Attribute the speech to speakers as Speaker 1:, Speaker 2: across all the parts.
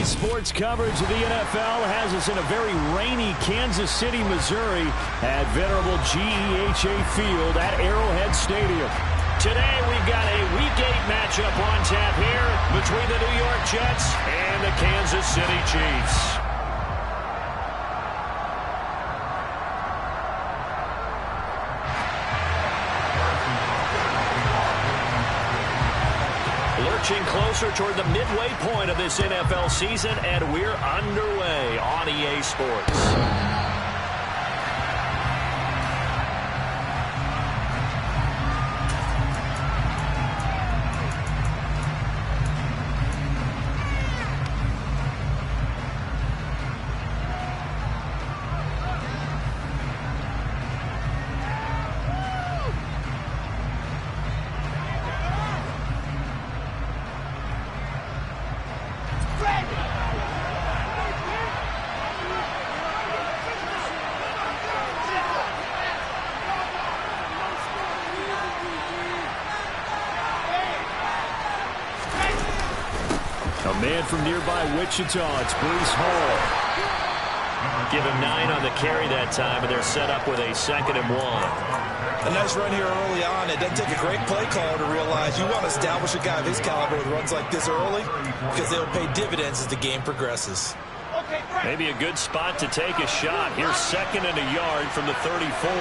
Speaker 1: Sports coverage of the NFL has us in a very rainy Kansas City, Missouri at venerable GEHA Field at Arrowhead Stadium.
Speaker 2: Today we've got a Week 8 matchup on tap here between the New York Jets and the Kansas City Chiefs. Lurching closer toward the midway point of this NFL season, and we're underway on EA Sports.
Speaker 1: A man from nearby Wichita, it's Breece Hall.
Speaker 2: Give him 9 on the carry that time, and they're set up with a 2nd and 1.
Speaker 3: A nice run here early on. It doesn't take a great play caller to realize you want to establish a guy of his caliber with runs like this early because they'll pay dividends as the game progresses.
Speaker 2: Maybe a good spot to take a shot. Here's 2nd and a yard from the 34.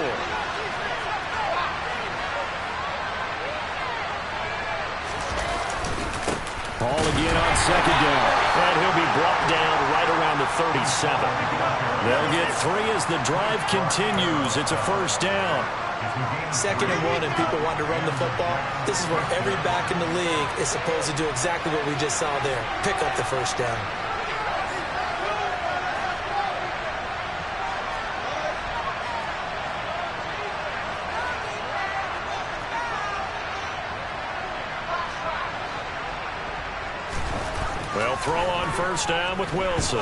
Speaker 1: Hall again on 2nd down.
Speaker 2: And he'll be brought down right around the 37.
Speaker 1: They'll get 3 as the drive continues. It's a 1st down.
Speaker 3: 2nd and 1 and people want to run the football. This is where every back in the league is supposed to do exactly what we just saw there. Pick up the 1st down.
Speaker 2: Well, throw on 1st down with Wilson.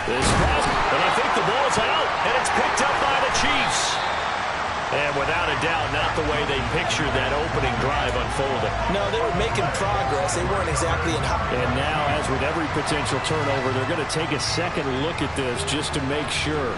Speaker 2: This pass, and I think the ball's out, and it's picked up by the Chiefs. And without a doubt, not the way they pictured that opening drive unfolding.
Speaker 3: No, they were making progress. They weren't exactly in high.
Speaker 1: And now, as with every potential turnover, they're going to take a second look at this just to make sure.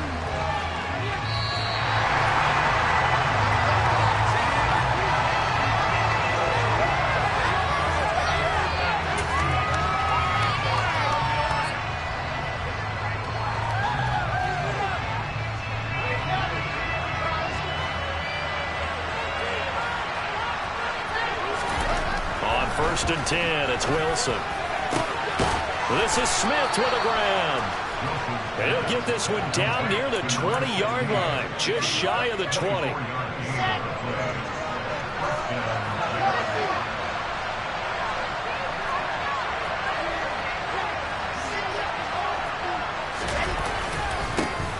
Speaker 2: On 1st and 10, it's Wilson. This is Smith with a grab. And he'll get this one down near the 20-yard line, just shy of the 20.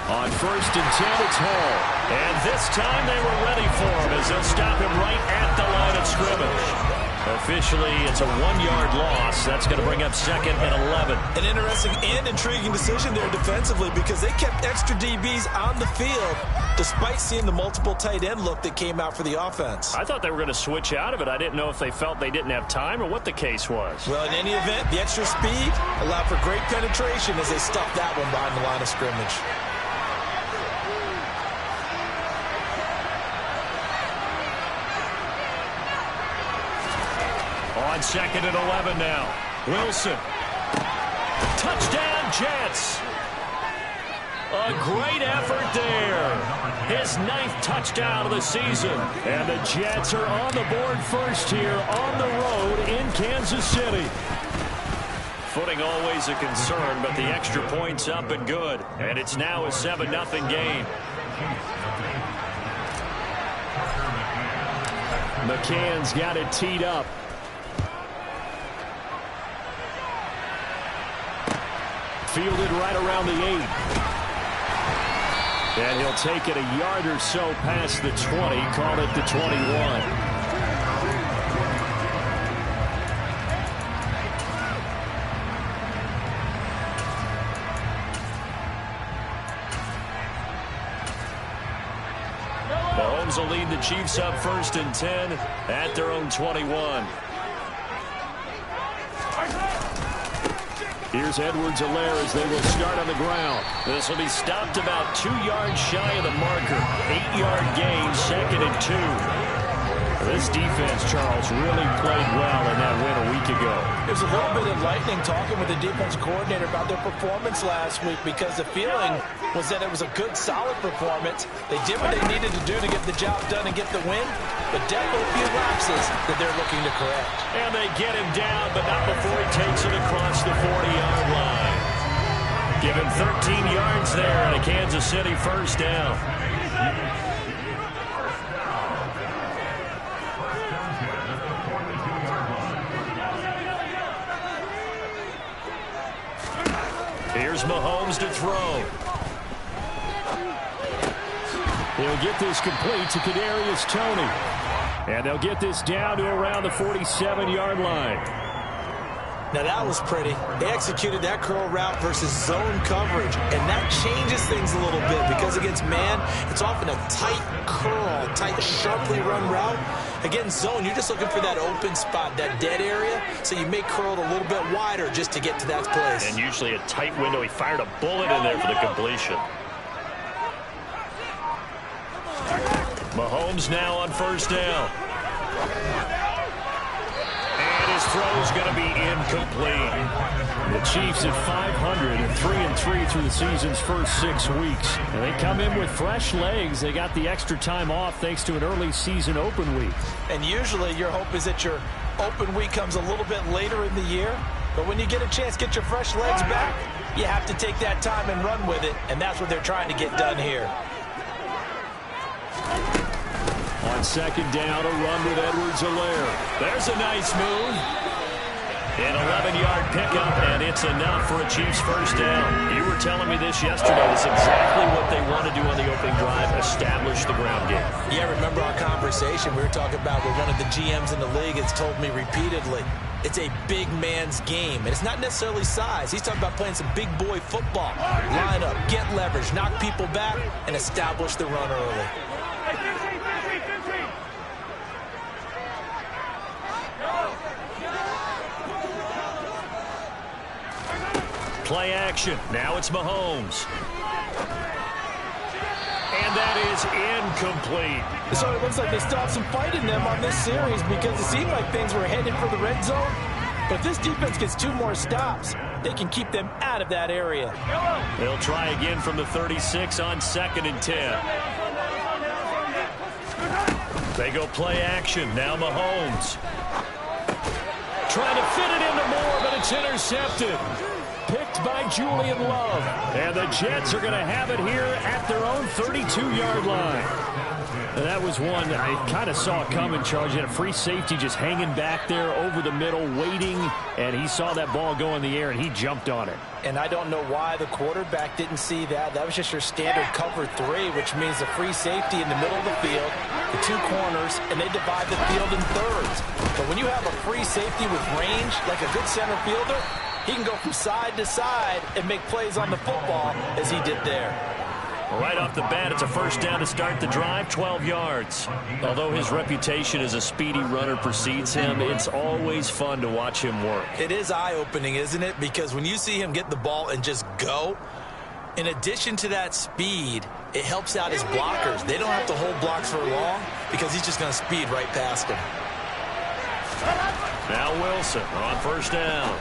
Speaker 1: On 1st and 10, it's Hall.
Speaker 2: And this time they were ready for him as they'll stop him right at the line of scrimmage. Officially, it's a 1-yard loss. That's going to bring up 2nd and 11.
Speaker 3: An interesting and intriguing decision there defensively because they kept extra DBs on the field despite seeing the multiple tight end look that came out for the offense.
Speaker 2: I thought they were going to switch out of it. I didn't know if they felt they didn't have time or what the case was.
Speaker 3: Well, in any event, the extra speed allowed for great penetration as they stuffed that one behind the line of scrimmage.
Speaker 2: On 2nd and 11 now. Wilson. Touchdown, Jets. A great effort there. His 9th touchdown of the season.
Speaker 1: And the Jets are on the board first here on the road in Kansas City.
Speaker 2: Footing always a concern, but the extra point's up and good. And it's now a 7-0 game.
Speaker 1: McCann's got it teed up. Fielded right around the 8. And he'll take it a yard or so past the 20, call it the 21.
Speaker 2: Mahomes will lead the Chiefs up 1st and 10 at their own 21.
Speaker 1: Here's Edwards-Helaire as they will start on the ground.
Speaker 2: This will be stopped about 2 yards shy of the marker. 8-yard gain, 2nd and 2. This defense, Charles, really played well in that win a week ago.
Speaker 3: There's a little bit enlightening talking with the defense coordinator about their performance last week because the feeling was that it was a good, solid performance. They did what they needed to do to get the job done and get the win, but definitely a few lapses that they're looking to correct.
Speaker 2: And they get him down, but not before he takes it across the 40-yard line. Give him 13 yards there and a Kansas City first down. Here's Mahomes to throw.
Speaker 1: They'll get this complete to Kadarius Toney. And they'll get this down to around the 47-yard line.
Speaker 3: Now that was pretty. They executed that curl route versus zone coverage, and that changes things a little bit because against man, it's often a tight curl, tight, sharply run route. Against zone, you're just looking for that open spot, that dead area, so you may curl it a little bit wider just to get to that place.
Speaker 2: And usually a tight window. He fired a bullet in there for the completion. Mahomes now on first down. Throw's going to be incomplete.
Speaker 1: The Chiefs at 500 and 3-3 through the season's first 6 weeks. And they come in with fresh legs. They got the extra time off thanks to an early season open week.
Speaker 3: And usually your hope is that your open week comes a little bit later in the year. But when you get a chance to get your fresh legs back, you have to take that time and run with it. And that's what they're trying to get done here.
Speaker 1: On second down, a run with Edwards-Helaire.
Speaker 2: There's a nice move. An 11-yard pickup, and it's enough for a Chiefs first down. You were telling me this yesterday. It's exactly what they want to do on the opening drive, establish the ground game.
Speaker 3: Yeah, remember our conversation we were talking about with one of the GMs in the league has told me repeatedly, it's a big man's game, and it's not necessarily size. He's talking about playing some big boy football. Line up, get leverage, knock people back, and establish the run early.
Speaker 2: Play action. Now it's Mahomes. And that is incomplete.
Speaker 3: So it looks like they still have some fight in them on this series because it seemed like things were headed for the red zone. But if this defense gets 2 more stops, they can keep them out of that area.
Speaker 2: They'll try again from the 36 on 2nd and 10. They go play action. Now Mahomes. Trying to fit it into Moore, but it's intercepted. Picked by Julian Love. And the Jets are going to have it here at their own 32-yard line. And that was one I kind of saw coming, Charles. You had a free safety just hanging back there over the middle, waiting, and he saw that ball go in the air, and he jumped on it.
Speaker 3: And I don't know why the quarterback didn't see that. That was just your standard cover 3, which means the free safety in the middle of the field, the 2 corners, and they divide the field in thirds. But when you have a free safety with range, like a good center fielder, he can go from side to side and make plays on the football as he did there.
Speaker 2: Right off the bat, it's a first down to start the drive, 12 yards. Although his reputation as a speedy runner precedes him, it's always fun to watch him work.
Speaker 3: It is eye-opening, isn't it? Because when you see him get the ball and just go, in addition to that speed, it helps out his blockers. They don't have to hold blocks for long because he's just going to speed right past them.
Speaker 2: Now Wilson on first down.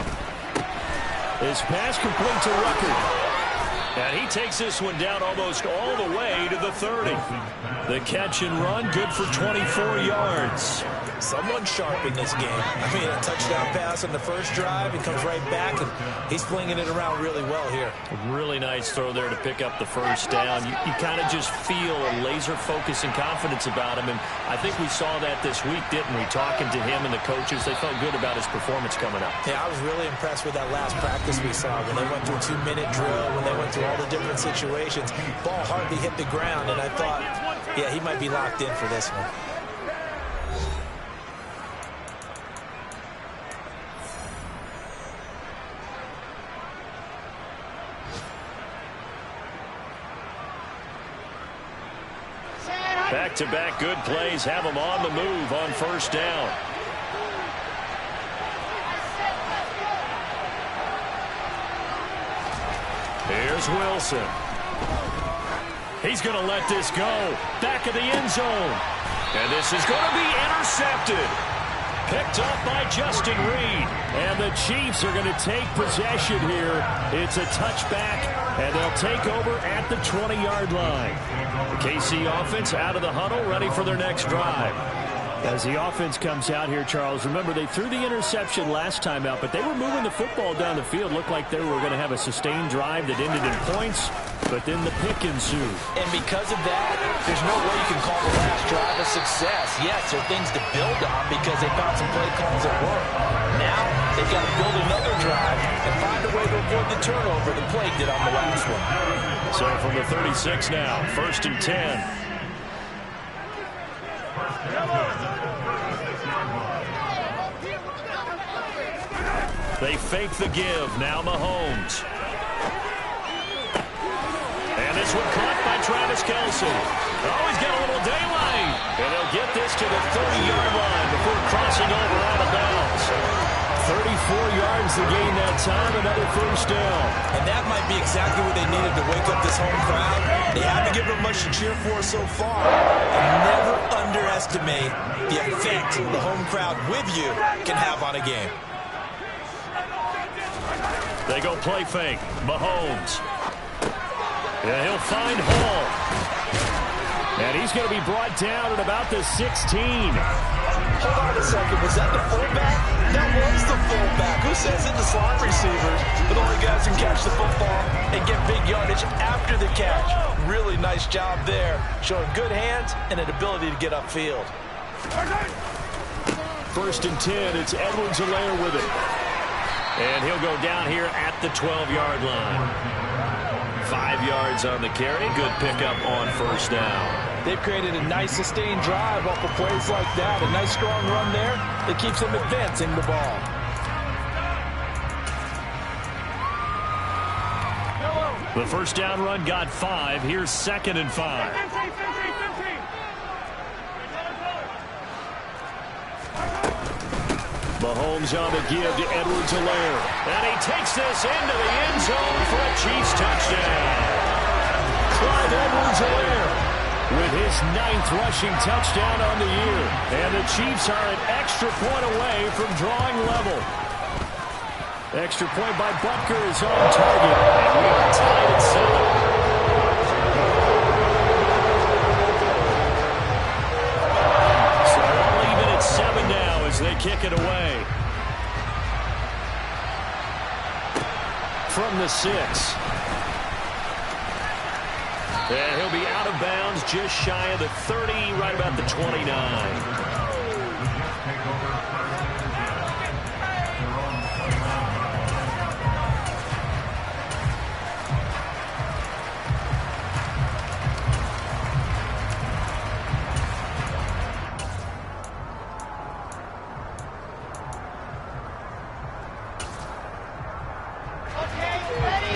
Speaker 1: His pass complete to Ruckert.
Speaker 2: And he takes this one down almost all the way to the 30. The catch and run, good for 24 yards.
Speaker 3: Someone sharp in this game. I mean, a touchdown pass on the first drive. He comes right back, and he's flinging it around really well here.
Speaker 2: A really nice throw there to pick up the first down. You kind of just feel a laser focus and confidence about him, and I think we saw that this week, didn't we? Talking to him and the coaches, they felt good about his performance coming up.
Speaker 3: Yeah, I was really impressed with that last practice we saw when they went through a 2-minute drill, when they went through all the different situations. Ball hardly hit the ground, and I thought, yeah, he might be locked in for this one.
Speaker 2: Back-to-back good plays have him on the move on first down. Here's Wilson. He's going to let this go. Back of the end zone. And this is going to be intercepted. Picked up by Justin Reed.
Speaker 1: And the Chiefs are going to take possession here. It's a touchback, and they'll take over at the 20-yard line. The KC offense out of the huddle, ready for their next drive. As the offense comes out here, Charles, remember they threw the interception last time out, but they were moving the football down the field. Looked like they were going to have a sustained drive that ended in points, but then the pick ensued.
Speaker 3: And because of that, there's no way you can call the last drive a success. Yes, there are things to build on because they found some play calls that work. Now they've got to build another drive and find a way to avoid the turnover the play did on the last one.
Speaker 2: So from the 36 now, 1st and 10. They fake the give. Now Mahomes. And this one caught by Travis Kelce. Oh, he's got a little daylight. And they'll get this to the 30-yard line before crossing over out of bounds.
Speaker 1: 34 yards to gain that time, another first down.
Speaker 3: And that might be exactly what they needed to wake up this home crowd. They haven't given them much to cheer for so far. And never underestimate the effect the home crowd with you can have on a game.
Speaker 2: They go play fake. Mahomes. Yeah, he'll find Hall.
Speaker 1: And he's going to be brought down at about the 16.
Speaker 3: Hold on a second. Was that the fullback? That was the fullback. Who says it? The slot receivers. But only guys who catch the football and get big yardage after the catch. Really nice job there. Showing good hands and an ability to get upfield.
Speaker 1: 1st and 10. It's Edwards-Helaire with it.
Speaker 2: And he'll go down here at the 12-yard line. 5 yards on the carry. Good pickup on first down.
Speaker 3: They've created a nice sustained drive off of plays like that. A nice strong run there that keeps them advancing the ball.
Speaker 2: The first down run got 5. Here's 2nd and 5.
Speaker 1: Mahomes on the give to Edwards-Helaire.
Speaker 2: And he takes this into the end zone for a Chiefs touchdown.
Speaker 1: Clyde Edwards-Helaire with his 9th rushing touchdown on the year. And the Chiefs are an extra point away from drawing level. Extra point by Butker is on target. And we are tied at 7.
Speaker 2: They kick it away.
Speaker 1: From the 6.
Speaker 2: And he'll be out of bounds just shy of the 30, right about the 29.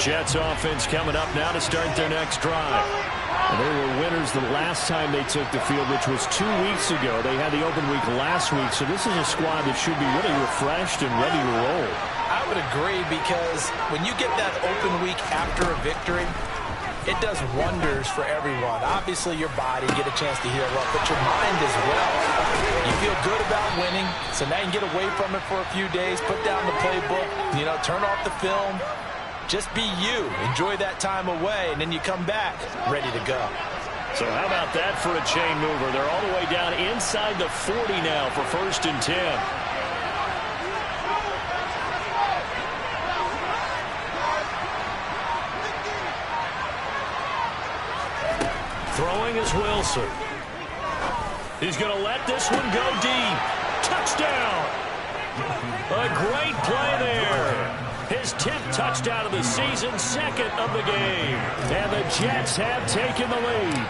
Speaker 2: Jets offense coming up now to start their next drive.
Speaker 1: And they were winners the last time they took the field, which was 2 weeks ago. They had the open week last week, so this is a squad that should be really refreshed and ready to roll.
Speaker 3: I would agree, because when you get that open week after a victory, it does wonders for everyone. Obviously, your body get a chance to heal up, but your mind as well. You feel good about winning, so now you can get away from it for a few days, put down the playbook, turn off the film. Just be you. Enjoy that time away, and then you come back ready to go.
Speaker 2: So how about that for a chain mover? They're all the way down inside the 40 now for 1st and 10. Throwing is Wilson. He's going to let this one go deep. Touchdown! A great play there. His 10th touchdown of the season, 2nd of the game.
Speaker 1: And the Jets have taken the lead.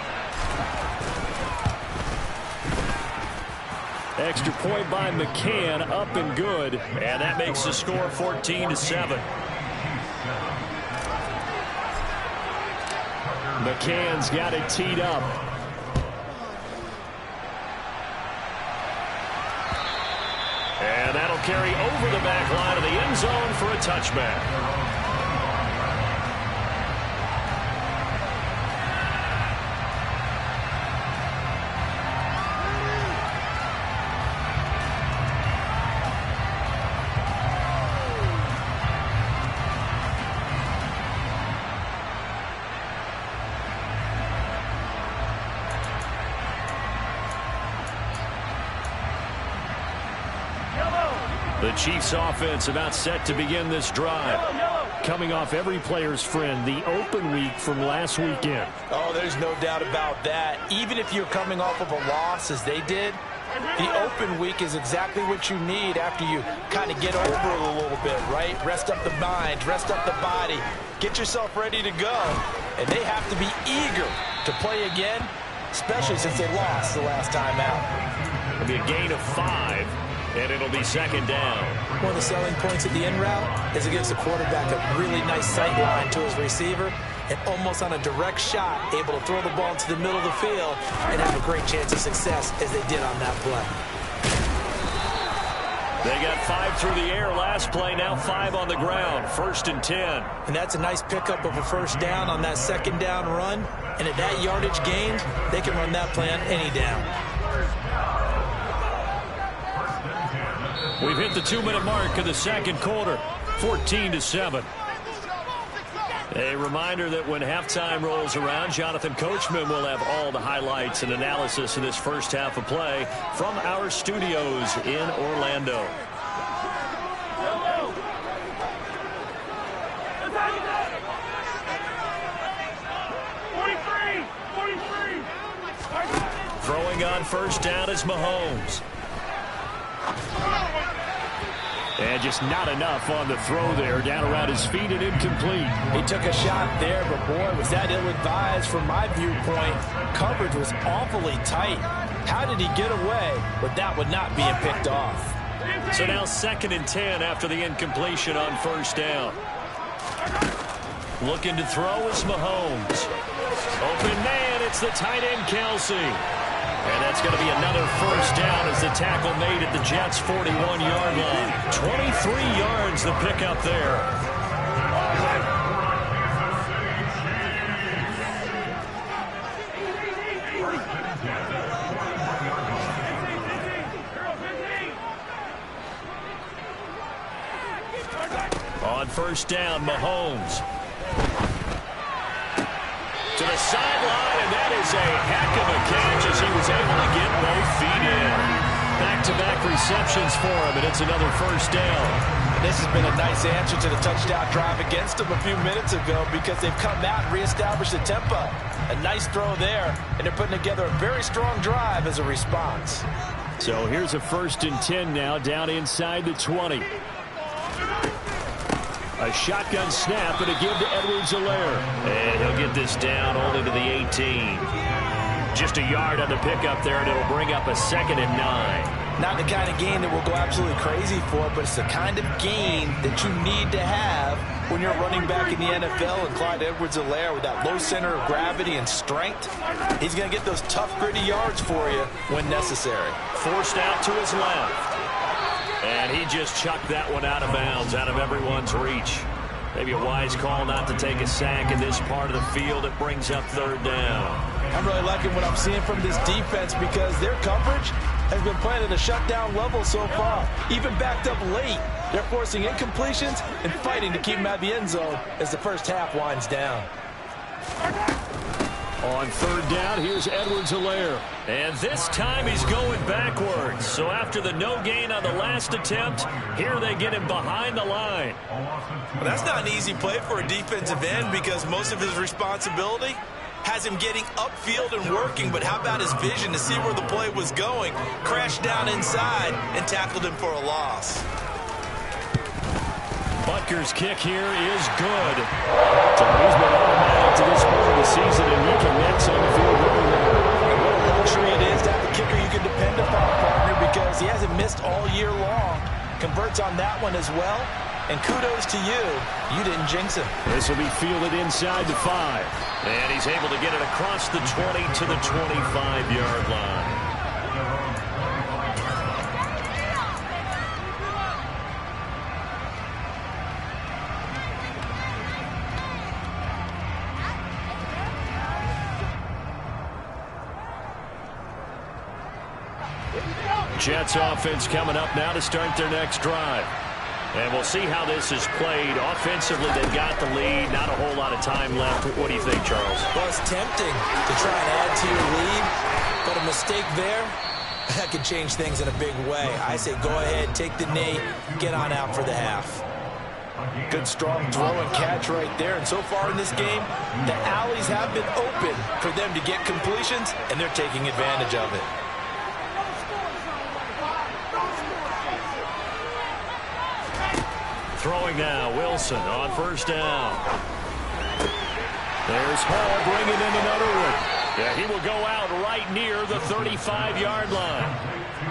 Speaker 1: Extra point by McCann, up and good.
Speaker 2: And that makes the score 14-7.
Speaker 1: McCann's got it teed up.
Speaker 2: And that'll carry over the back line of the end zone for a touchback.
Speaker 1: The Chiefs offense about set to begin this drive. Coming off every player's friend, the open week from last weekend.
Speaker 3: Oh, there's no doubt about that. Even if you're coming off of a loss as they did, the open week is exactly what you need after you kind of get over it a little bit, right? Rest up the mind, rest up the body, get yourself ready to go. And they have to be eager to play again, especially since they lost the last time out.
Speaker 1: It'll be a gain of 5, and it'll be second down.
Speaker 3: One of the selling points of the in route is against the quarterback, a really nice sight line to his receiver, and almost on a direct shot, able to throw the ball into the middle of the field and have a great chance of success as they did on that play.
Speaker 1: They got 5 through the air last play, now 5 on the ground, 1st and 10.
Speaker 3: And that's a nice pickup of a first down on that second down run. And at that yardage gain, they can run that play on any down.
Speaker 1: We've hit the 2-minute mark of the second quarter, 14-7. A reminder that when halftime rolls around, Jonathan Coachman will have all the highlights and analysis of this first half of play from our studios in Orlando. Throwing on first down is Mahomes. And just not enough on the throw there. Down around his feet and incomplete.
Speaker 3: He took a shot there, but boy, was that ill-advised from my viewpoint. Coverage was awfully tight. How did he get away with that one not being picked off?
Speaker 1: So now 2nd and 10 after the incompletion on first down. Looking to throw is Mahomes. Open man, it's the tight end Kelsey. And that's going to be another first down as the tackle made at the Jets' 41-yard line. 23 yards the pickup there. On first down, Mahomes. To the sideline, and that is a heck of a catch as he was able to get both feet in. Back-to-back receptions for him, and it's another first down.
Speaker 3: And this has been a nice answer to the touchdown drive against them a few minutes ago because they've come out and reestablished the tempo. A nice throw there, and they're putting together a very strong drive as a response.
Speaker 1: So here's a 1st and 10 now, down inside the 20. A shotgun snap and a give to Edwards-Helaire. And he'll get this down only to the 18. Just a yard on the pickup there, and it'll bring up a 2nd and 9.
Speaker 3: Not the kind of gain that we'll go absolutely crazy for, but it's the kind of gain that you need to have when you're running back in the NFL. And Clyde Edwards-Helaire, with that low center of gravity and strength, he's going to get those tough, gritty yards for you when necessary.
Speaker 1: Forced out to his left. And he just chucked that one out of bounds, out of everyone's reach. Maybe a wise call not to take a sack in this part of the field. It brings up 3rd down.
Speaker 3: I'm really liking what I'm seeing from this defense because their coverage has been playing at a shutdown level so far. Even backed up late, they're forcing incompletions and fighting to keep them out of the end zone as the first half winds down.
Speaker 1: On 3rd down, here's Edwards-Helaire. And this time he's going backwards. So after the no gain on the last attempt, here they get him behind the line.
Speaker 3: Well, that's not an easy play for a defensive end because most of his responsibility has him getting upfield and working. But how about his vision to see where the play was going? Crashed down inside and tackled him for a loss.
Speaker 1: Butker's kick here is good. So he's been automatic to this point of the season, and he connects on the field really well.
Speaker 3: What a luxury it is to have a kicker you can depend upon, partner, because he hasn't missed all year long. Converts on that one as well, and kudos to you. You didn't jinx him.
Speaker 1: This will be fielded inside the 5. And he's able to get it across the 20 to the 25-yard line. Jets offense coming up now to start their next drive. And we'll see how this is played. Offensively, they've got the lead. Not a whole lot of time left. What do you think, Charles?
Speaker 3: Well, it's tempting to try and add to your lead, but a mistake there that could change things in a big way. I say go ahead, take the knee, get on out for the half. Good strong throw and catch right there. And so far in this game, the alleys have been open for them to get completions, and they're taking advantage of it.
Speaker 1: Throwing now, Wilson on first down. There's Hall bringing in another one. Yeah, he will go out right near the 35-yard line.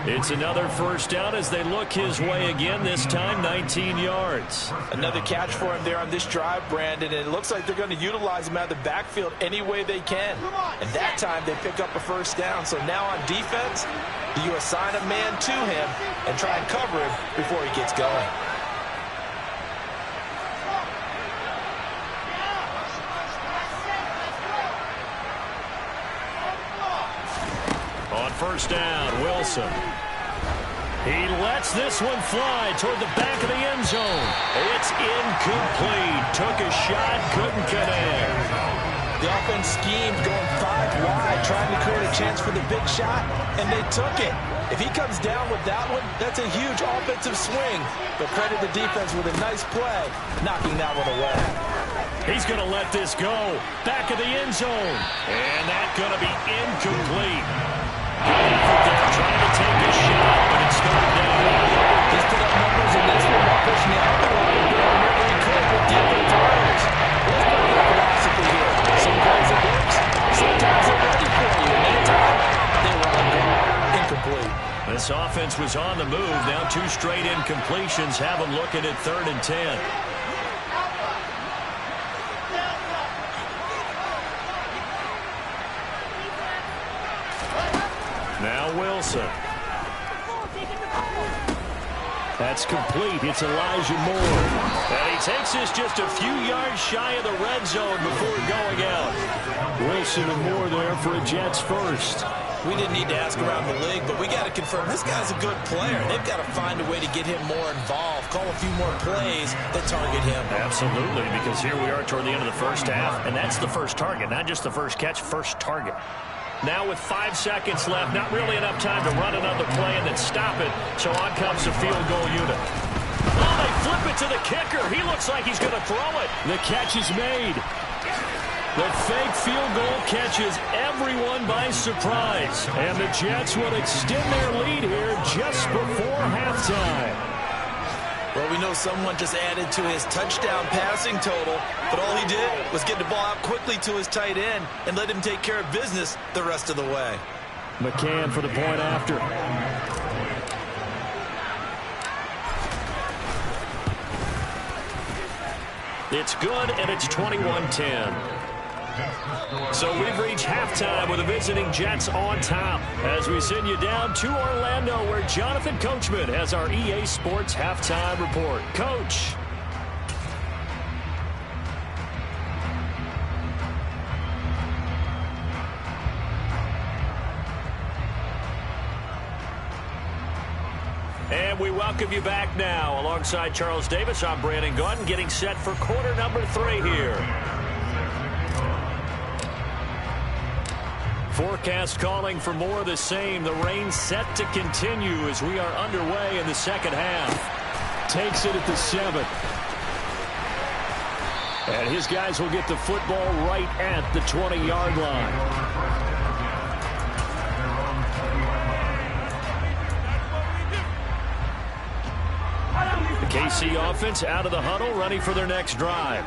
Speaker 1: It's another first down as they look his way again, this time 19 yards.
Speaker 3: Another catch for him there on this drive, Brandon, and it looks like they're going to utilize him out of the backfield any way they can. And that time they pick up a first down. So now on defense, you assign a man to him and try and cover him before he gets going.
Speaker 1: On first down, Wilson. He lets this one fly toward the back of the end zone. It's incomplete. Took a shot, couldn't connect.
Speaker 3: The offense schemed going 5 wide, trying to create a chance for the big shot, and they took it. If he comes down with that one, that's a huge offensive swing. But credit the defense with a nice play, knocking that one away.
Speaker 1: He's going to let this go. Back of the end zone. And that's going to be incomplete. Trying to take a shot, but it's third down.
Speaker 3: He's put up numbers in this one by pushing the outside and doing whatever he could with deeper throws. Let's put the philosophy here. Sometimes it works, sometimes they're ready for you. And that time, they were on guard. Incomplete.
Speaker 1: This offense was on the move. Now 2 straight incompletions have them looking at 3rd and 10. Now Wilson. That's complete. It's Elijah Moore. And he takes this just a few yards shy of the red zone before going out. Wilson and Moore there for a Jets first.
Speaker 3: We didn't need to ask around the league, but we got to confirm this guy's a good player. They've got to find a way to get him more involved, call a few more plays that target him.
Speaker 1: Absolutely, because here we are toward the end of the first half, and that's the first target, not just the first catch, first target. Now with 5 seconds left, not really enough time to run another play and then stop it, so on comes the field goal unit. Oh, they flip it to the kicker. He looks like he's going to throw it. The catch is made. The fake field goal catches everyone by surprise, and the Jets will extend their lead here just before halftime.
Speaker 3: Well, we know someone just added to his touchdown passing total, but all he did was get the ball out quickly to his tight end and let him take care of business the rest of the way.
Speaker 1: McCann for the point after. It's good, and it's 21-10. So we've reached halftime with the visiting Jets on top as we send you down to Orlando where Jonathan Coachman has our EA Sports halftime report. Coach. And we welcome you back now. Alongside Charles Davis, I'm Brandon Gaudin getting set for quarter number 3 here. Forecast calling for more of the same. The rain set to continue as we are underway in the second half. Takes it at the 7. And his guys will get the football right at the 20-yard line. The KC offense out of the huddle, ready for their next drive.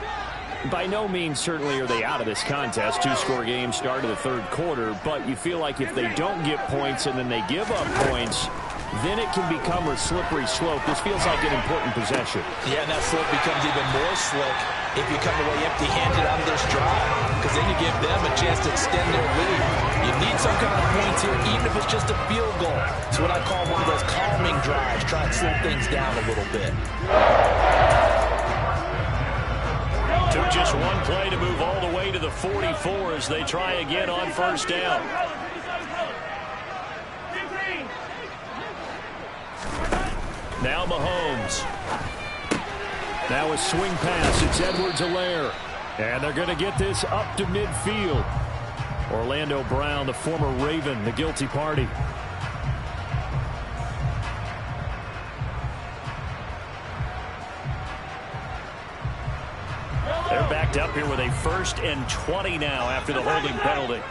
Speaker 1: By no means certainly are they out of this contest. 2-score game start of the 3rd quarter, but you feel like if they don't get points and then they give up points, then it can become a slippery slope. This feels like an important possession.
Speaker 3: Yeah, and that slope becomes even more slick if you come away empty-handed on this drive, because then you give them a chance to extend their lead. You need some kind of points here, even if it's just a field goal. It's what I call one of those calming drives, try and slow things down a little bit.
Speaker 1: Took just one play to move all the way to the 44 as they try again on first down. Now Mahomes. Now a swing pass. It's Edwards-Helaire. And they're going to get this up to midfield. Orlando Brown, the former Raven, the guilty party. picked up here with a 1st and 20 now after the holding penalty.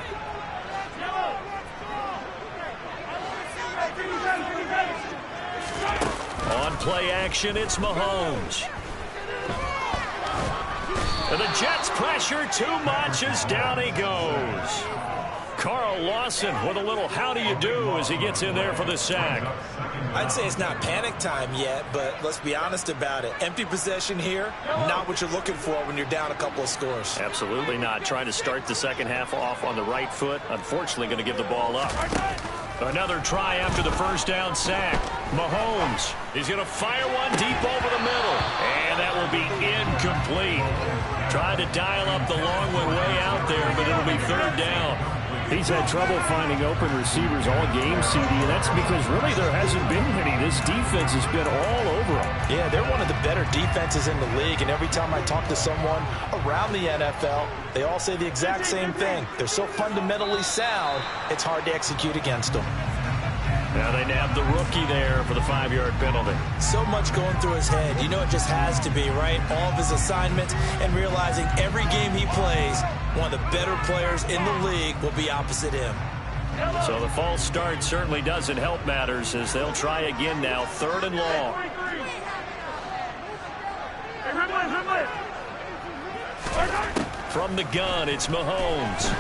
Speaker 1: On play action, it's Mahomes. And the Jets pressure too much as down he goes. Carl Lawson with a little how do you do as he gets in there for the sack.
Speaker 3: I'd say it's not panic time yet, but let's be honest about it. Empty possession here, not what you're looking for when you're down a couple of scores.
Speaker 1: Absolutely not. Trying to start the second half off on the right foot. Unfortunately, going to give the ball up. Another try after the first down sack. Mahomes is going to fire one deep over the middle. And that will be incomplete. Tried to dial up the long one way out there, but it'll be 3rd down. He's had trouble finding open receivers all game, CD, and that's because really there hasn't been many. This defense has been all over them.
Speaker 3: Yeah, they're one of the better defenses in the league, and every time I talk to someone around the NFL, they all say the exact same thing. They're so fundamentally sound, it's hard to execute against them.
Speaker 1: Now they nabbed the rookie there for the 5-yard penalty.
Speaker 3: So much going through his head. You know it just has to be, right? All of his assignments and realizing every game he plays, one of the better players in the league will be opposite him.
Speaker 1: So the false start certainly doesn't help matters as they'll try again now. 3rd and long. From the gun, it's Mahomes.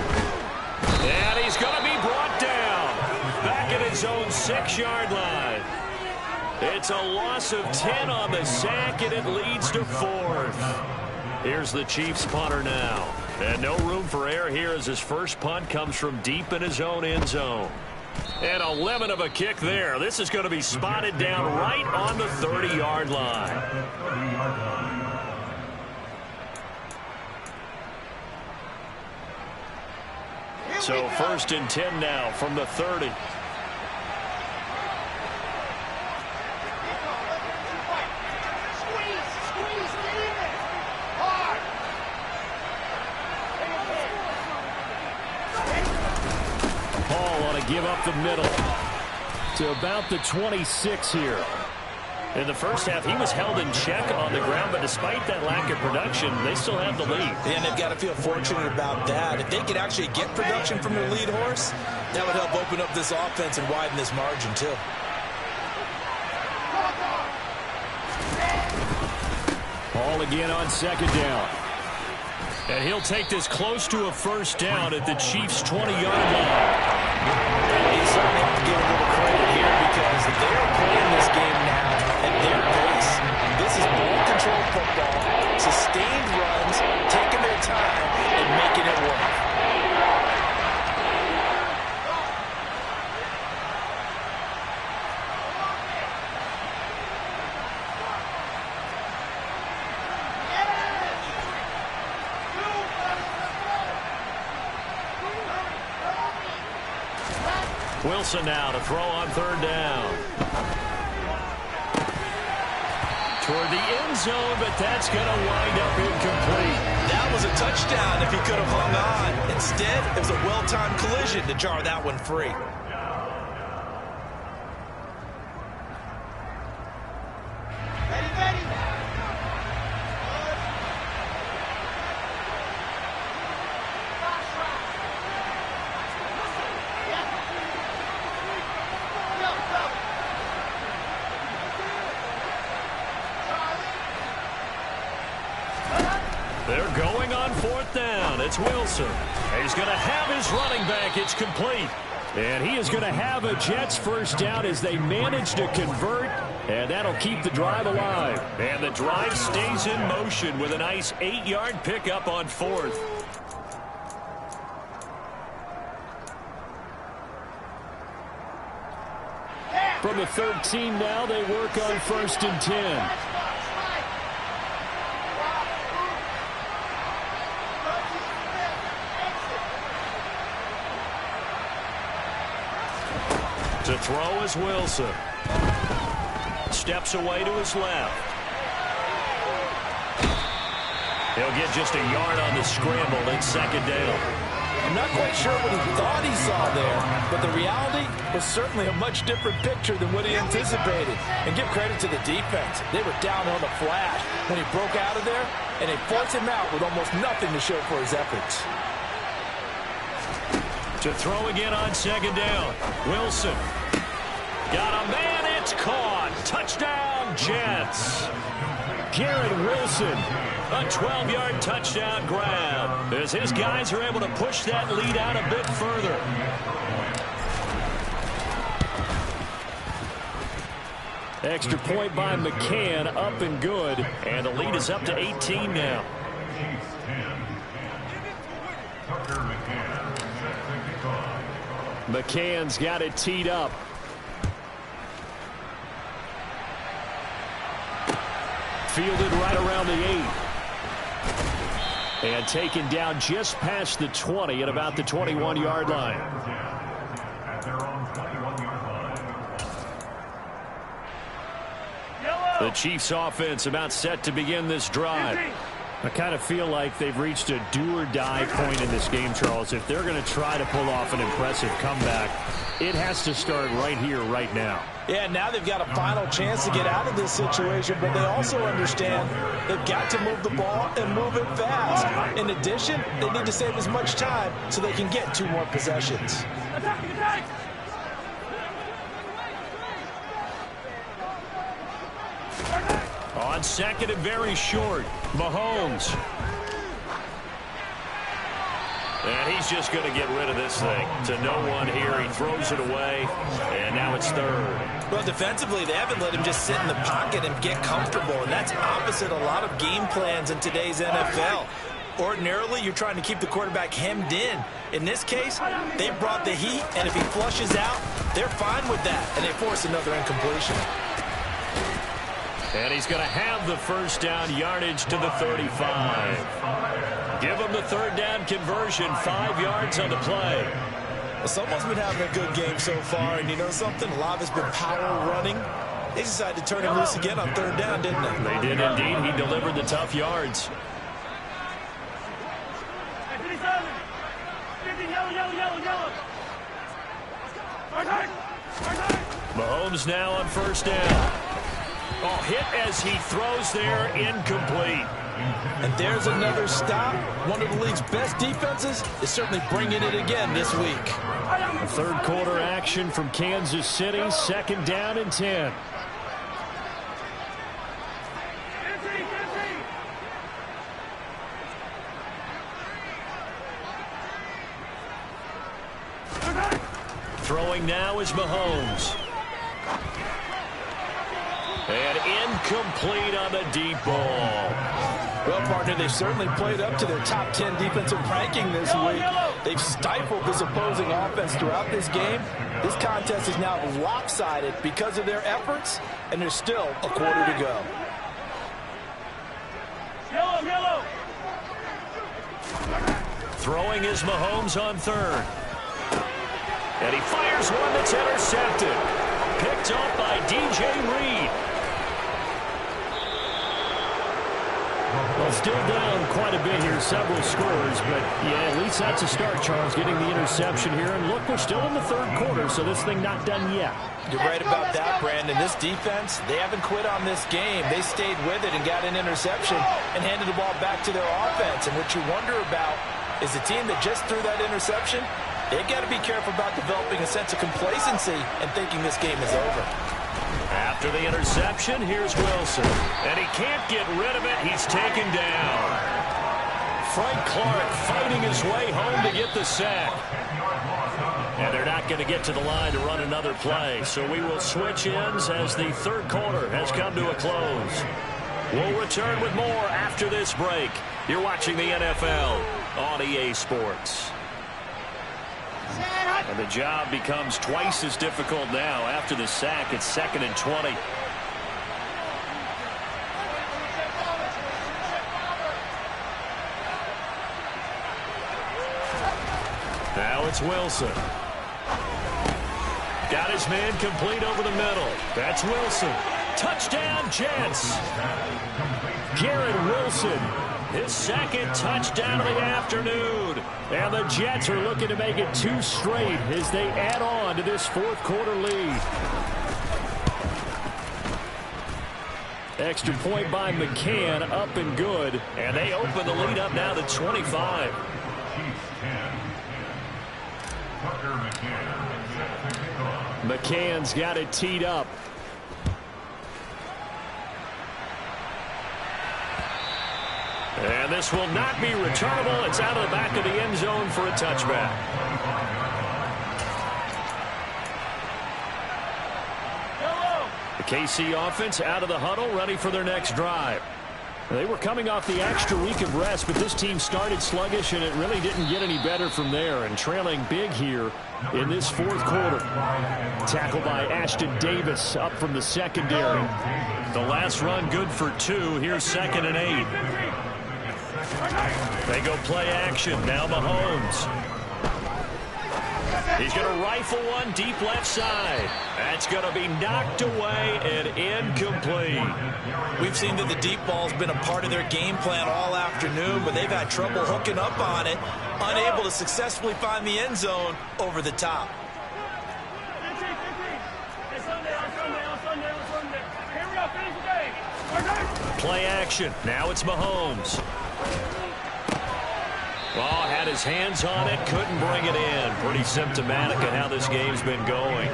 Speaker 1: And he's going to be brought down. Back at his own 6-yard line. It's a loss of 10 on the sack, and it leads to 4th. Here's the Chiefs punter now. And no room for error here as his first punt comes from deep in his own end zone. And a lemon of a kick there. This is going to be spotted down right on the 30-yard line. So 1st and 10 now from the 30. Paul on a give up the middle to about the 26 here. In the first half, he was held in check on the ground, but despite that lack of production, they still have the lead.
Speaker 3: And they've got to feel fortunate about that. If they could actually get production from their lead horse, that would help open up this offense and widen this margin, too.
Speaker 1: Paul again on 2nd down. And he'll take this close to a 1st down at the Chiefs' 20-yard line.
Speaker 3: You certainly have to give a little credit here because they're playing this game now at their pace. This is ball-controlled football, sustained runs, taking their time, and making it work.
Speaker 1: Wilson now to throw on 3rd down. Toward the end zone, but that's going to wind up incomplete.
Speaker 3: That was a touchdown if he could have hung on. Instead, it was a well-timed collision to jar that one free.
Speaker 1: They're going on 4th down. It's Wilson. He's going to have his running back. It's complete. And he is going to have a Jets 1st down as they manage to convert. And that'll keep the drive alive. And the drive stays in motion with a nice 8-yard pickup on 4th. From the 13 now, they work on 1st and 10. To throw is Wilson. Steps away to his left. He'll get just a yard on the scramble. It's 2nd down.
Speaker 3: I'm not quite sure what he thought he saw there, but the reality was certainly a much different picture than what he anticipated. And give credit to the defense. They were down on the flash when he broke out of there, and they forced him out with almost nothing to show for his efforts.
Speaker 1: To throw again on second down. Wilson. Got a man, it's caught. Touchdown, Jets. Garrett Wilson, a 12-yard touchdown grab, as his guys are able to push that lead out a bit further. Extra point by McCann, up and good, and the lead is up to 18 now. McCann's got it teed up. Fielded right around the 8. And taken down just past the 20 at about the 21-yard line. The Chiefs offense about set to begin this drive. I kind of feel like they've reached a do-or-die point in this game, Charles. If they're going to try to pull off an impressive comeback, it has to start right here, right now.
Speaker 3: Yeah, now they've got a final chance to get out of this situation, but they also understand they've got to move the ball and move it fast. In addition, they need to save as much time so they can get 2 more possessions.
Speaker 1: On second and very short, Mahomes. And he's just going to get rid of this thing to no one here. He throws it away, and now it's third.
Speaker 3: Well, defensively, they haven't let him just sit in the pocket and get comfortable, and that's opposite a lot of game plans in today's NFL. Ordinarily, you're trying to keep the quarterback hemmed in. In this case, they brought the heat, and if he flushes out, they're fine with that, and they force another incompletion.
Speaker 1: And he's going to have the first down, yardage to the 35. Give him the third down conversion, 5 yards on the play.
Speaker 3: Well, someone's been having a good game so far, and you know something? A lot has been power running. They decided to turn him loose again on third down, didn't they?
Speaker 1: They did indeed. He delivered the tough yards. Mahomes now on first down. Oh, hit as he throws there, incomplete.
Speaker 3: And there's another stop. One of the league's best defenses is certainly bringing it again this week.
Speaker 1: Third quarter action from Kansas City, second down and 10. Throwing now is Mahomes. And incomplete on the deep ball.
Speaker 3: Well, partner, they've certainly played up to their top 10 defensive ranking this week. They've stifled this opposing offense throughout this game. This contest is now lopsided because of their efforts, and there's still a quarter to go.
Speaker 1: Throwing is Mahomes on third. And he fires one that's intercepted. Picked off by DJ Reed. Well, still down quite a bit here, several scores, but yeah, at least that's a start, Charles, getting the interception here. And look, we're still in the third quarter, so this thing not done yet.
Speaker 3: You're right about that, Brandon. This defense, they haven't quit on this game. They stayed with it and got an interception and handed the ball back to their offense. And what you wonder about is the team that just threw that interception, they've got to be careful about developing a sense of complacency and thinking this game is over.
Speaker 1: After the interception, here's Wilson. And he can't get rid of it. He's taken down. Frank Clark fighting his way home to get the sack. And they're not going to get to the line to run another play. So we will switch ends as the third quarter has come to a close. We'll return with more after this break. You're watching the NFL on EA Sports. And the job becomes twice as difficult now after the sack. It's 2nd and 20. Now it's Wilson. Got his man complete over the middle. That's Wilson. Touchdown, Jets. Garrett Wilson his second touchdown of the afternoon. And the Jets are looking to make it 2 straight as they add on to this fourth quarter lead. Extra point by McCann, up and good. And they open the lead up now to 25. McCann's got it teed up. And this will not be returnable. It's out of the back of the end zone for a touchback. The KC offense out of the huddle, ready for their next drive. They were coming off the extra week of rest, but this team started sluggish, and it really didn't get any better from there, and trailing big here in this fourth quarter. Tackled by Ashton Davis up from the secondary. The last run good for 2. Here's 2nd and 8. They go play action. Now Mahomes. He's going to rifle one deep left side. That's going to be knocked away and incomplete.
Speaker 3: We've seen that the deep ball's been a part of their game plan all afternoon, but they've had trouble hooking up on it, unable to successfully find the end zone over the top.
Speaker 1: Play action. Now it's Mahomes. Oh, had his hands on it, couldn't bring it in. Pretty symptomatic of how this game's been going.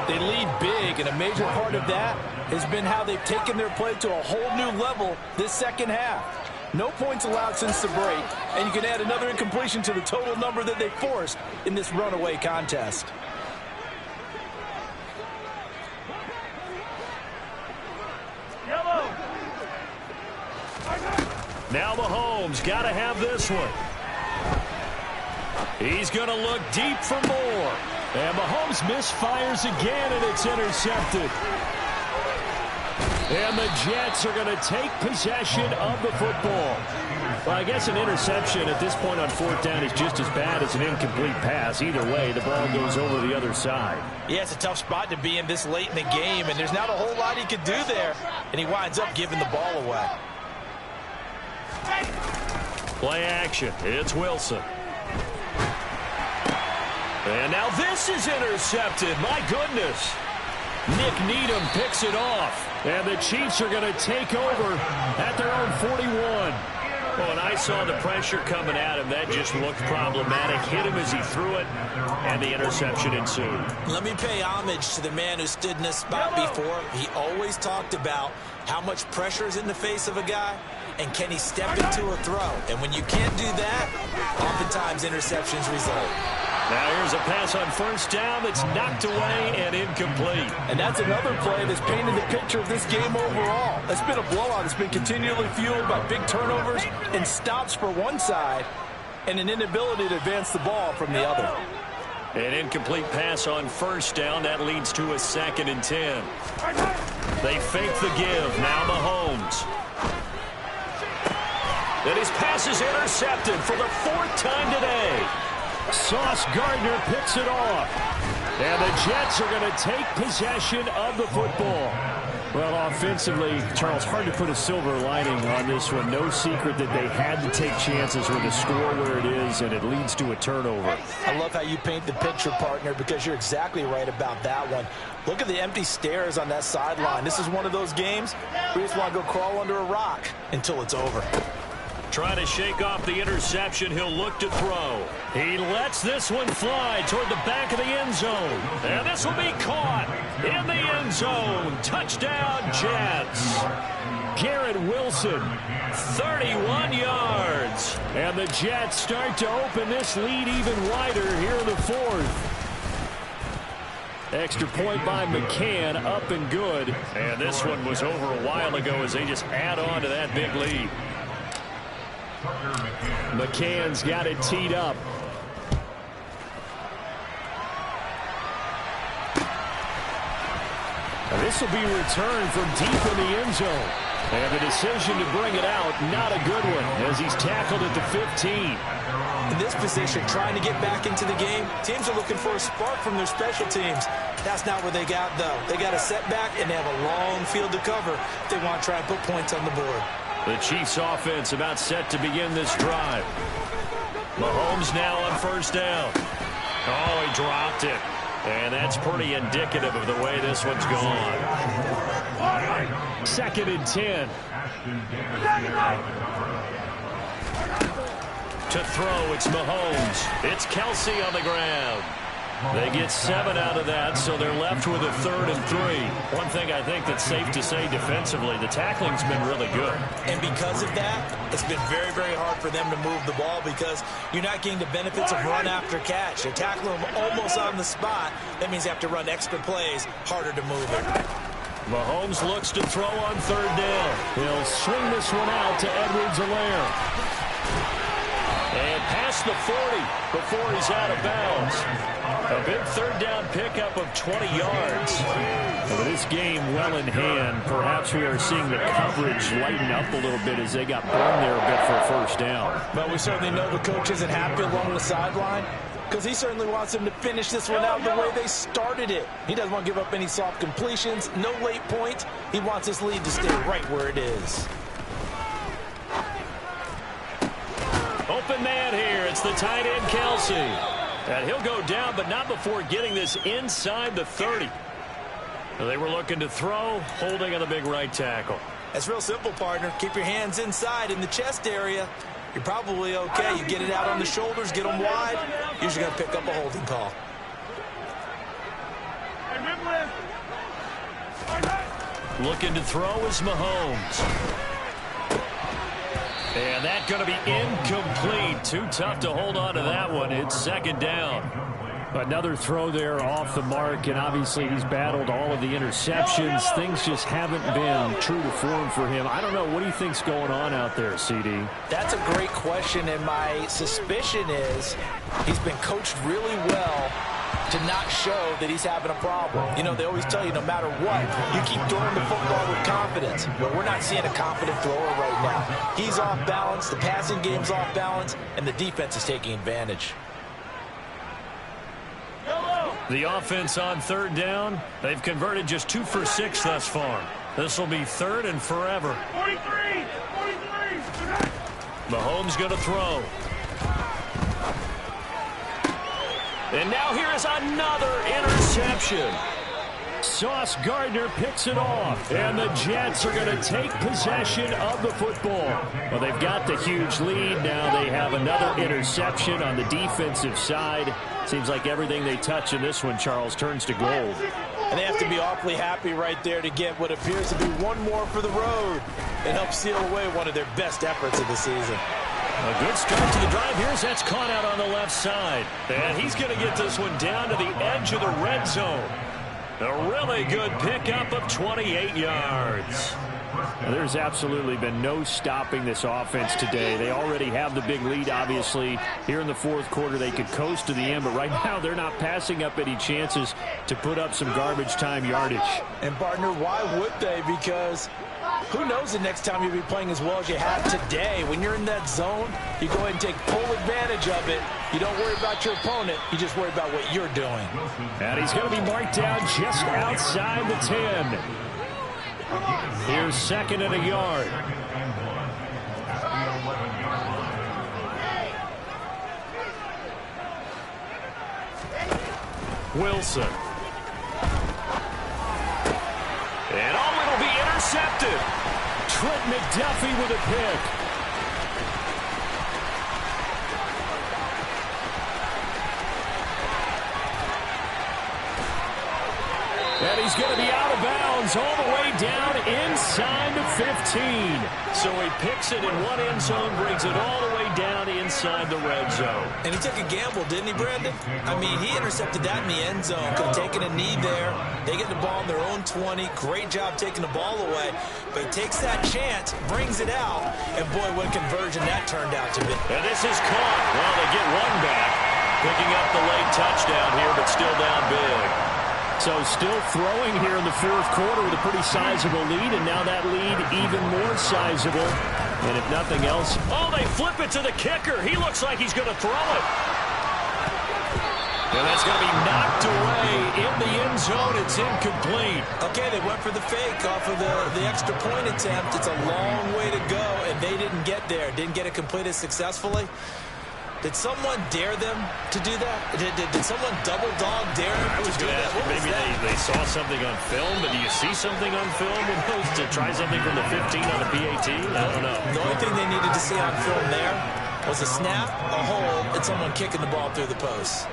Speaker 3: They lead big, and a major part of that has been how they've taken their play to a whole new level this second half. No points allowed since the break, and you can add another incompletion to the total number that they forced in this runaway contest.
Speaker 1: Now Mahomes got to have this one. He's going to look deep for more. And Mahomes misfires again, and it's intercepted. And the Jets are going to take possession of the football. Well, I guess an interception at this point on 4th down is just as bad as an incomplete pass. Either way, the ball goes over the other side.
Speaker 3: Yeah, it's a tough spot to be in this late in the game, and there's not a whole lot he could do there. And he winds up giving the ball away.
Speaker 1: Play action. It's Wilson. And now this is intercepted. My goodness. Nick Needham picks it off. And the Chiefs are going to take over at their own 41. Well, when I saw the pressure coming at him, that just looked problematic. Hit him as he threw it, and the interception ensued.
Speaker 3: Let me pay homage to the man who stood in this spot before. He always talked about how much pressure is in the face of a guy, and can he step into a throw. And when you can't do that, oftentimes interceptions result.
Speaker 1: Now here's a pass on 1st down that's knocked away and incomplete.
Speaker 3: And that's another play that's painted the picture of this game overall. It's been a blowout. It's been continually fueled by big turnovers and stops for one side and an inability to advance the ball from the other.
Speaker 1: An incomplete pass on 1st down. That leads to a 2nd and 10. They fake the give. Now Mahomes. And his pass is intercepted for the 4th time today. Sauce Gardner picks it off. And the Jets are going to take possession of the football. Well, offensively, Charles, hard to put a silver lining on this one. No secret that they had to take chances with the score where it is, and it leads to a turnover.
Speaker 3: I love how you paint the picture, partner, because you're exactly right about that one. Look at the empty stares on that sideline. This is one of those games where you just want to go crawl under a rock until it's over.
Speaker 1: Trying to shake off the interception. He'll look to throw. He lets this one fly toward the back of the end zone. And this will be caught in the end zone. Touchdown, Jets. Garrett Wilson, 31 yards. And the Jets start to open this lead even wider here in the 4th. Extra point by McCann, up and good. And this one was over a while ago as they just add on to that big lead. McCann's got it teed up. Now this will be returned from deep in the end zone. And the decision to bring it out, not a good one, as he's tackled at the 15.
Speaker 3: In this position, trying to get back into the game, teams are looking for a spark from their special teams. That's not what they got, though. They got a setback, and they have a long field to cover if they want to try and put points on the board.
Speaker 1: The Chiefs offense about set to begin this drive. Mahomes now on first down. Oh, he dropped it. And that's pretty indicative of the way this one's gone. 2nd and 10. To throw, it's Mahomes. It's Kelsey on the ground. They get 7 out of that, so they're left with a 3rd and 3. One thing I think that's safe to say defensively, the tackling's been really good.
Speaker 3: And because of that, it's been very, very hard for them to move the ball because you're not getting the benefits of run after catch. They're tackling them almost on the spot. That means they have to run extra plays, harder to move it.
Speaker 1: Mahomes looks to throw on 3rd down. He'll swing this one out to Edwards-Helaire. And past the 40 before he's out of bounds. A big 3rd down pickup of 20 yards. With this game well in hand, perhaps we are seeing the coverage lighten up a little bit as they got burned there a bit for a 1st down.
Speaker 3: But we certainly know the coach isn't happy along the sideline because he certainly wants them to finish this one out the way they started it. He doesn't want to give up any soft completions, no late points. He wants his lead to stay right where it is.
Speaker 1: Open man here. It's the tight end, Kelsey. And he'll go down, but not before getting this inside the 30. They were looking to throw, holding on the big right tackle.
Speaker 3: That's real simple, partner. Keep your hands inside in the chest area. You're probably okay. You get it out on the shoulders, get them wide. Usually going to pick up a holding call.
Speaker 1: Looking to throw is Mahomes. And that's going to be incomplete. Too tough to hold on to that one. It's 2nd down. Another throw there off the mark, and obviously he's battled all of the interceptions. Things just haven't been true to form for him. I don't know. What do you think's going on out there, CD?
Speaker 3: That's a great question, and my suspicion is he's been coached really well to not show that he's having a problem. You know, they always tell you no matter what, you keep throwing the football with confidence. But we're not seeing a confident thrower right now. He's off balance, the passing game's off balance, and the defense is taking advantage.
Speaker 1: The offense on 3rd down, they've converted just 2 for 6 thus far. This will be 3rd and forever. 43. Mahomes going to throw. And now here is another interception. Sauce Gardner picks it off, and the Jets are going to take possession of the football. Well, they've got the huge lead. Now they have another interception on the defensive side. Seems like everything they touch in this one, Charles, turns to gold.
Speaker 3: And they have to be awfully happy right there to get what appears to be one more for the road and help seal away one of their best efforts of the season.
Speaker 1: A good start to the drive. Here's that's caught out on the left side. And he's going to get this one down to the edge of the red zone. A really good pickup of 28 yards. Now, there's absolutely been no stopping this offense today. They already have the big lead, obviously. Here in the 4th quarter, they could coast to the end, but right now they're not passing up any chances to put up some garbage time yardage.
Speaker 3: And, partner, why would they? Because who knows the next time you'll be playing as well as you have today. When you're in that zone, you go ahead and take full advantage of it. You don't worry about your opponent. You just worry about what you're doing.
Speaker 1: And he's going to be marked down just outside the 10. Here's 2nd and a yard. Wilson. And it'll be intercepted. Trent McDuffie with a pick. And he's going to be out of bounds all the way down inside the 15. So he picks it in one end zone, brings it all the way down inside the red zone.
Speaker 3: And he took a gamble, didn't he, Brandon? I mean, he intercepted that in the end zone. Could have taken a knee there. They get the ball in their own 20. Great job taking the ball away. But he takes that chance, brings it out, and boy, what conversion that turned out to be.
Speaker 1: And this is caught. Well, they get one back. Picking up the late touchdown here, but still down big. So still throwing here in the 4th quarter with a pretty sizable lead, and now that lead even more sizable. And if nothing else, oh, they flip it to the kicker. He looks like he's going to throw it. And that's going to be knocked away in the end zone. It's incomplete.
Speaker 3: Okay, they went for the fake off of the extra point attempt. It's a long way to go, and they didn't get there. Didn't get it completed successfully. Did someone dare them to do that? Did someone double dog dare them to do that?
Speaker 1: Maybe they saw something on film, but do you see something on film to try something from the 15 on the PAT? I don't know.
Speaker 3: The only thing they needed to see on film there was a snap, a hold, and someone kicking the ball through the post.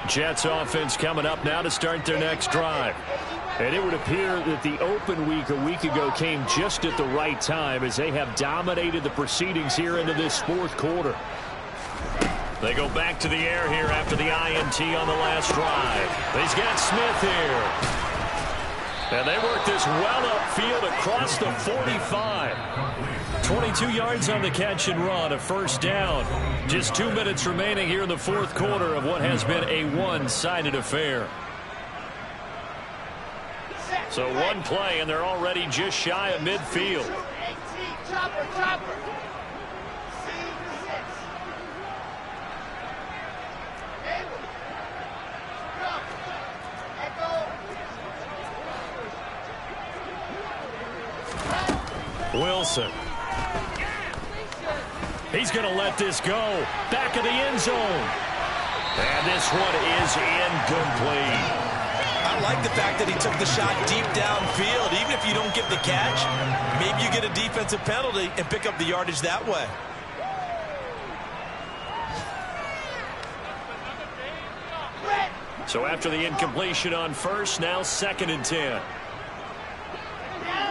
Speaker 1: Jets offense coming up now to start their next drive. And it would appear that the open week a week ago came just at the right time as they have dominated the proceedings here into this fourth quarter. They go back to the air here after the INT on the last drive. He's got Smith here. And they work this well upfield across the 45. 22 yards on the catch and run, a first down. Just 2 minutes remaining here in the fourth quarter of what has been a one-sided affair. So one play, and they're already just shy of midfield. Wilson. He's going to let this go. Back of the end zone. And this one is incomplete.
Speaker 3: I like the fact that he took the shot deep downfield. Even if you don't get the catch, maybe you get a defensive penalty and pick up the yardage that way.
Speaker 1: So after the incompletion on first, now 2nd and 10.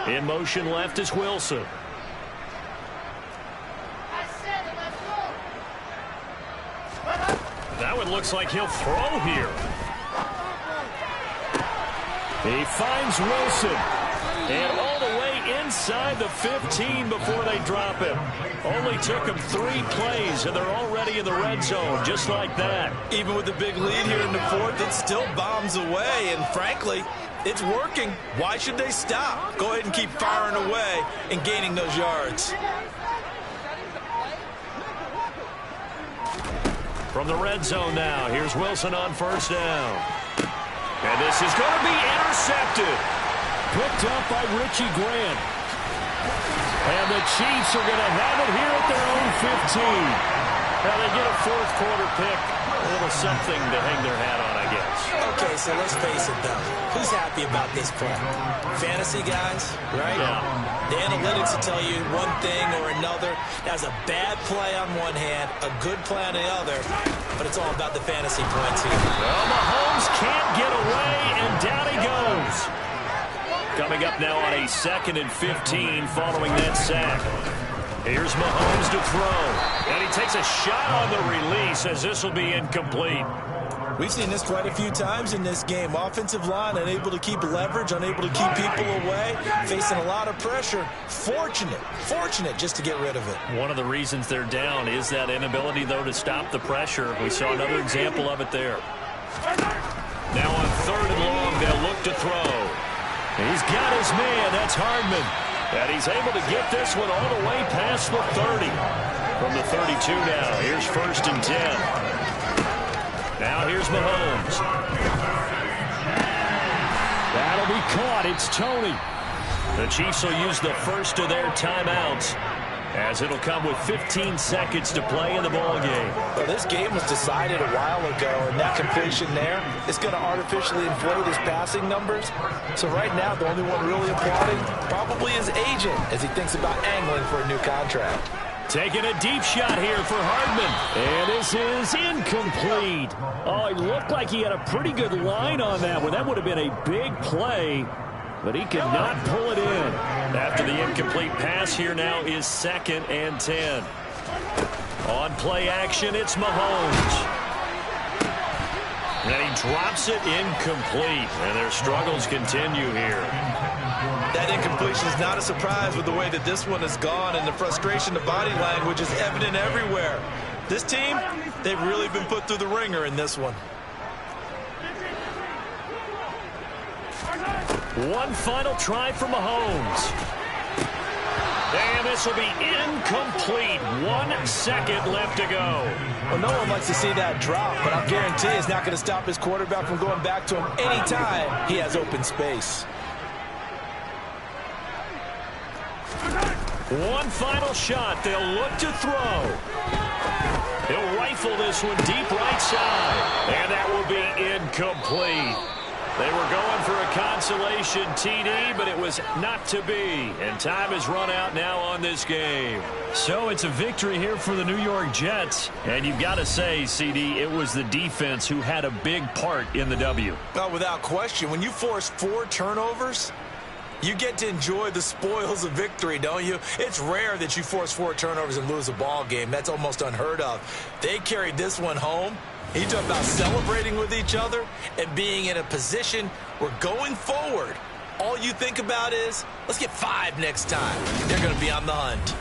Speaker 1: In motion left is Wilson. That one looks like he'll throw here. He finds Wilson. And all the way inside the 15 before they drop him. Only took him 3 plays, and they're already in the red zone, just like that.
Speaker 3: Even with the big lead here in the fourth, it still bombs away. And frankly, it's working. Why should they stop? Go ahead and keep firing away and gaining those yards.
Speaker 1: From the red zone now, here's Wilson on first down. And this is going to be intercepted. Picked up by Richie Grant. And the Chiefs are going to have it here at their own 15. Now they get a fourth quarter pick. A little something to hang their hat on, I guess.
Speaker 3: Okay, so let's face it, though. Who's happy about this play? Fantasy guys, right?
Speaker 1: Yeah.
Speaker 3: The analytics will tell you one thing or another. That's a bad play on one hand, a good play on the other, but it's all about the fantasy points here.
Speaker 1: Well, Mahomes can't get away, and down he goes. Coming up now on a 2nd and 15 following that sack. Here's Mahomes to throw. And he takes a shot on the release as this will be incomplete.
Speaker 3: We've seen this quite a few times in this game. Offensive line unable to keep leverage, unable to keep people away, facing a lot of pressure. Fortunate just to get rid of it.
Speaker 1: One of the reasons they're down is that inability, though, to stop the pressure. We saw another example of it there. Now on 3rd and long, they'll look to throw. He's got his man. That's Hardman. And he's able to get this one all the way past the 30. From the 32 now, here's 1st and 10. Now here's Mahomes. That'll be caught. It's Tony. The Chiefs will use the first of their timeouts, as it'll come with 15 seconds to play in the ballgame.
Speaker 3: Well, this game was decided a while ago, and that completion there is going to artificially inflate his passing numbers. So right now, the only one really applauding probably his agent as he thinks about angling for a new contract.
Speaker 1: Taking a deep shot here for Hardman. And this is incomplete. Oh, it looked like he had a pretty good line on that one. That would have been a big play, but he could not pull it in. After the incomplete pass, here now is 2nd and 10. On play action, it's Mahomes. And he drops it incomplete. And their struggles continue here.
Speaker 3: That incompletion is not a surprise with the way that this one has gone, and the frustration, the body language is evident everywhere. This team, they've really been put through the ringer in this one.
Speaker 1: One final try for Mahomes. And this will be incomplete. 1 second left to go.
Speaker 3: Well, no one likes to see that drop, but I'll guarantee it's not going to stop his quarterback from going back to him anytime he has open space.
Speaker 1: One final shot. They'll look to throw. He'll rifle this one deep right side. And that will be incomplete. They were going for a consolation TD, but it was not to be. And time has run out now on this game. So it's a victory here for the New York Jets. And you've got to say, CD, it was the defense who had a big part in the W.
Speaker 3: Well, without question, when you force 4 turnovers, you get to enjoy the spoils of victory, don't you? It's rare that you force 4 turnovers and lose a ball game. That's almost unheard of. They carried this one home. You talk about celebrating with each other and being in a position where going forward, all you think about is, let's get 5 next time. They're going to be on the hunt.